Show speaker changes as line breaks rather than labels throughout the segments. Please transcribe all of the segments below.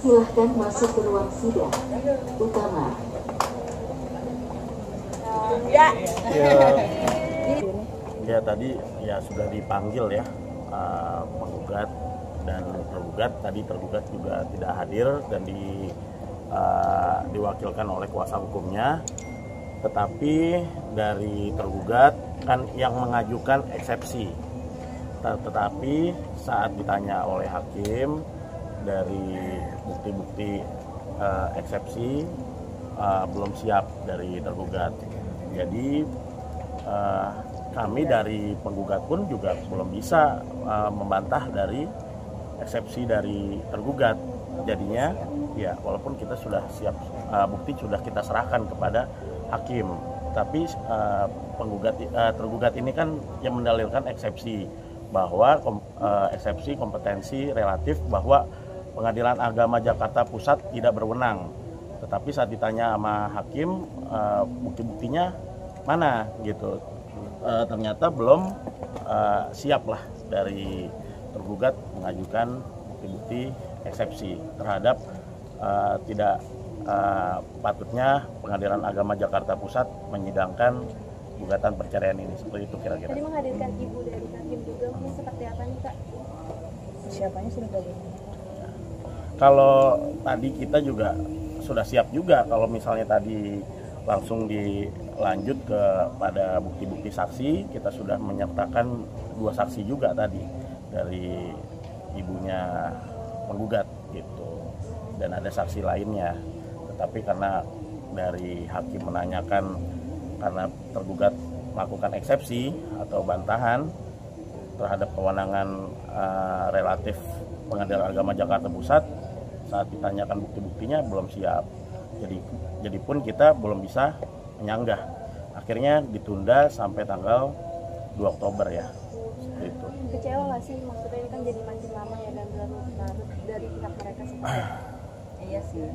Silahkan masuk ke ruang sidang utama.
Ya.
Ya tadi ya sudah dipanggil ya penggugat dan tergugat. Tadi tergugat juga tidak hadir dan diwakilkan oleh kuasa hukumnya. Tetapi dari tergugat kan yang mengajukan eksepsi. Tetapi saat ditanya oleh hakim dari bukti-bukti eksepsi belum siap dari tergugat. Jadi kami dari penggugat pun juga belum bisa membantah dari eksepsi dari tergugat. Jadinya ya walaupun kita sudah siap, bukti sudah kita serahkan kepada hakim, tapi tergugat ini kan yang mendalilkan eksepsi bahwa eksepsi kompetensi relatif bahwa Pengadilan Agama Jakarta Pusat tidak berwenang. Tetapi saat ditanya sama hakim, bukti-buktinya mana gitu, ternyata belum siap lah dari tergugat mengajukan bukti-bukti eksepsi terhadap tidak patutnya Pengadilan Agama Jakarta Pusat menyidangkan gugatan perceraian ini. Seperti itu kira-kira.
Tadi menghadirkan ibu dari hakim juga, mungkin seperti apa nih Kak? Siapanya sudah bagaimana?
Kalau tadi kita juga sudah siap juga kalau misalnya tadi langsung dilanjut kepada bukti-bukti saksi, kita sudah menyertakan 2 saksi juga tadi dari ibunya penggugat gitu, dan ada saksi lainnya. Tetapi karena dari hakim menanyakan karena tergugat melakukan eksepsi atau bantahan terhadap kewenangan relatif Pengadilan Agama Jakarta Pusat, saat ditanyakan bukti-buktinya belum siap. Jadi pun kita belum bisa menyanggah. Akhirnya ditunda sampai tanggal 2 Oktober ya. Seperti itu.
Kecewa nggak sih? Maksudnya ini kan jadi makin lama ya dan larut dari pihak mereka seperti apa?
Iya sih,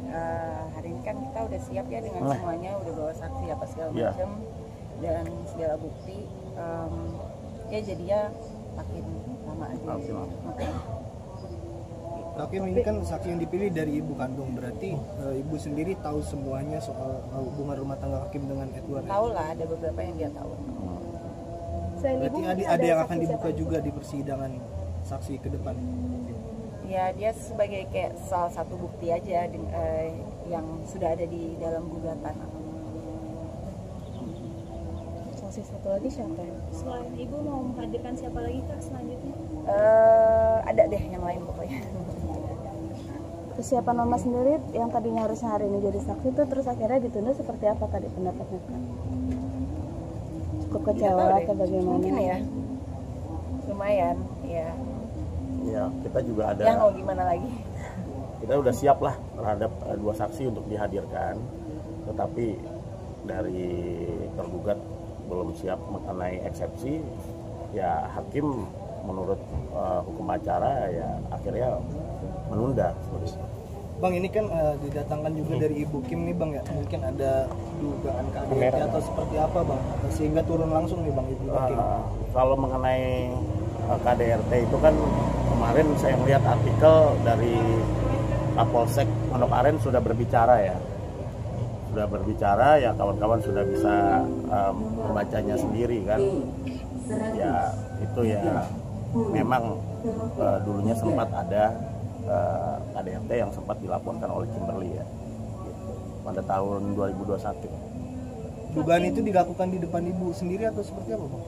hari ini kan kita udah siap ya dengan semuanya, udah bawa saksi apa segala macam dan segala bukti. Ya jadinya makin lama aja.
Hakim ini kan saksi yang dipilih dari ibu kandung, berarti ibu sendiri tahu semuanya soal hubungan rumah tangga Hakim dengan Edward.
Tahu lah, ada beberapa yang dia tahu.
Berarti ada yang akan dibuka juga di persidangan saksi ke depan.
Ya dia sebagai kayak salah satu bukti aja yang sudah ada di dalam gugatan.
Saksi satu lagi siapa ya? Selain ibu mau menghadirkan siapa lagi Kak selanjutnya?
Ada deh yang lain pokoknya.
Kesiapan Mama sendiri yang tadinya harusnya hari ini jadi saksi itu terus akhirnya ditunda, seperti apa tadi pendapatnya Kak? Cukup kecewa atau bagaimana?
Mungkin ya, lumayan ya.
Ya kita juga ada.
Ya mau gimana lagi?
Kita udah siap lah terhadap 2 saksi untuk dihadirkan, tetapi dari tergugat belum siap mengenai eksepsi. Ya hakim menurut hukum acara ya akhirnya menunda seperti itu.
Bang, ini kan didatangkan juga dari Ibu Kim nih Bang ya, mungkin ada dugaan KDRT atau seperti apa Bang, sehingga turun langsung nih Bang Ibu Kim.
Kalau mengenai KDRT itu kan kemarin saya melihat artikel dari Kapolsek Pondok Aren sudah berbicara ya. Sudah berbicara ya, kawan-kawan sudah bisa membacanya sendiri kan. Ya itu ya memang dulunya sempat ada KDRT yang sempat dilaporkan oleh Kimberly ya gitu, pada tahun 2021.
Dugaan itu dilakukan di depan ibu sendiri atau seperti apa Bang?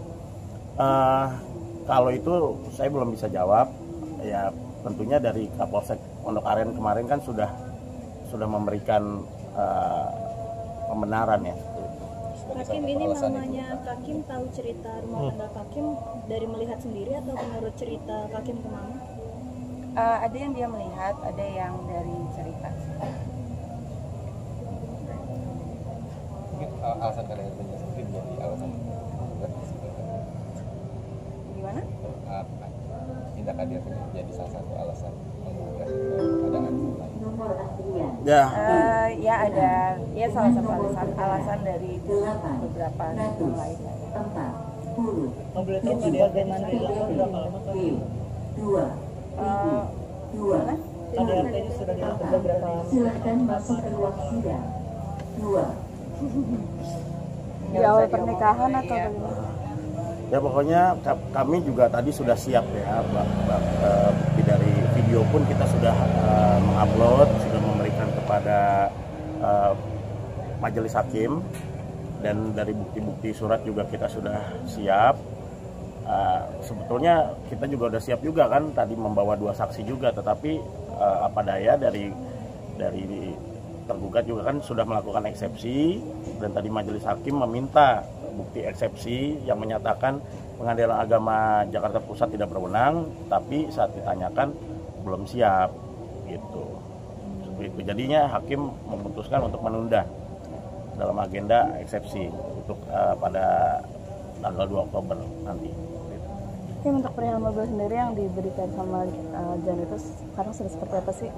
Kalau itu saya belum bisa jawab ya, tentunya dari Kapolsek Pondok Aren kemarin kan sudah memberikan pembenaran ya.
Hakim ini namanya Kakim tahu cerita rumah tangga Kakim dari melihat sendiri atau menurut cerita Kakim ke Mama?
Ada yang dia melihat, ada yang dari cerita.
Mungkin alasan kalian sendiri menjadi alasan
Gimana?
Tindakan dia menjadi salah satu alasan menggugat keadaan lain.
Ya.
Ya ada, ya salah satu alasan dari beberapa yang lain.
Bagaimana dilakukan berapa lama?
Gimana?
KDRT-nya sudah dilakukan berapa lama?
Silakan masuk ke ruang sidang. 2.
Di awal pernikahan atau bagaimana?
Ya pokoknya kami juga tadi sudah siap ya, bukti dari video pun kita sudah mengupload, sudah memberikan kepada majelis hakim, dan dari bukti-bukti surat juga kita sudah siap. Sebetulnya kita juga udah siap juga kan, tadi membawa 2 saksi juga, tetapi apa daya dari tergugat juga kan sudah melakukan eksepsi, dan tadi majelis hakim meminta bukti eksepsi yang menyatakan Pengadilan Agama Jakarta Pusat tidak berwenang, tapi saat ditanyakan belum siap gitu. Seperti itu. Jadinya hakim memutuskan untuk menunda dalam agenda eksepsi untuk pada tanggal 2 Oktober nanti.
Untuk perihal mobil sendiri yang diberikan sama John itu sekarang sudah seperti apa sih?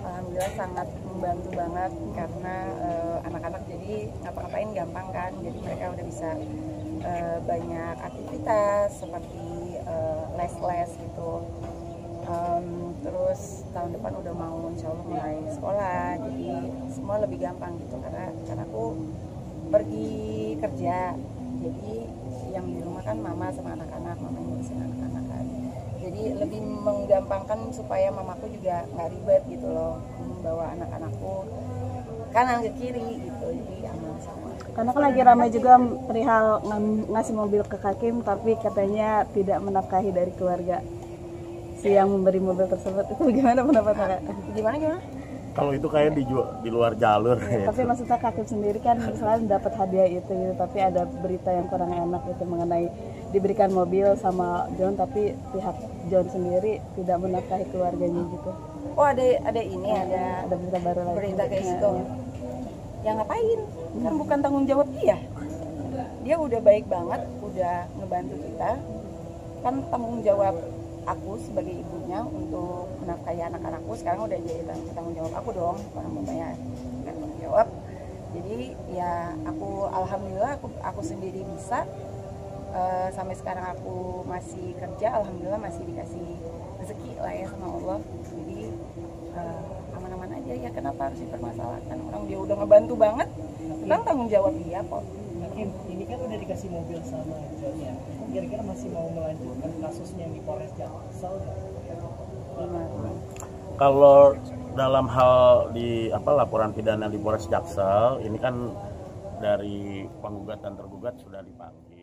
Alhamdulillah sangat membantu banget karena anak-anak jadi ngapa-ngapain gampang kan, jadi mereka udah bisa banyak aktivitas seperti les-les gitu. Terus tahun depan udah mau insya Allah mulai sekolah, jadi semua lebih gampang gitu karena aku pergi kerja, jadi yang di rumah kan mama sama anak-anak, mama yang ngurusin anak-anak kan. Jadi lebih menggampangkan supaya mamaku juga nggak ribet gitu loh, membawa anak-anakku kanan ke kiri gitu, jadi aman sama.
Karena kan lagi ramai juga perihal ngasih mobil ke Hakim, tapi katanya tidak menafkahi dari keluarga si yang memberi mobil tersebut. Itu gimana pendapatnya?
Gimana?
Kalau itu kayak di luar jalur. Ya,
tapi maksudnya Hakim sendiri kan misalnya dapat hadiah itu gitu, tapi ada berita yang kurang enak itu mengenai diberikan mobil sama John, tapi pihak John sendiri tidak menafkahi keluarganya gitu.
Oh ada ini ada
berita baru lagi.
Berita kayak gitu. Ya ngapain? Kan bukan tanggung jawab dia. Dia udah baik banget, udah ngebantu kita. Kan tanggung jawab aku sebagai ibunya untuk menafkahi anak-anakku sekarang udah jadi tanggung jawab aku dong, orang bapaknya kan tanggung jawab. Jadi ya aku alhamdulillah aku sendiri bisa. Sampai sekarang aku masih kerja, alhamdulillah masih dikasih rezeki lah ya sama Allah. Jadi aman-aman aja ya, kenapa harus dipermasalahkan? Orang dia udah ngebantu banget, kan tanggung jawab dia kok.
Hakim, ini kan udah dikasih mobil sama John ya, kira-kira masih mau melanjutkan kasusnya di Polres Jaksel?
Kalau dalam hal di laporan pidana di Polres Jaksel ini kan dari penggugat dan tergugat sudah dipanggil.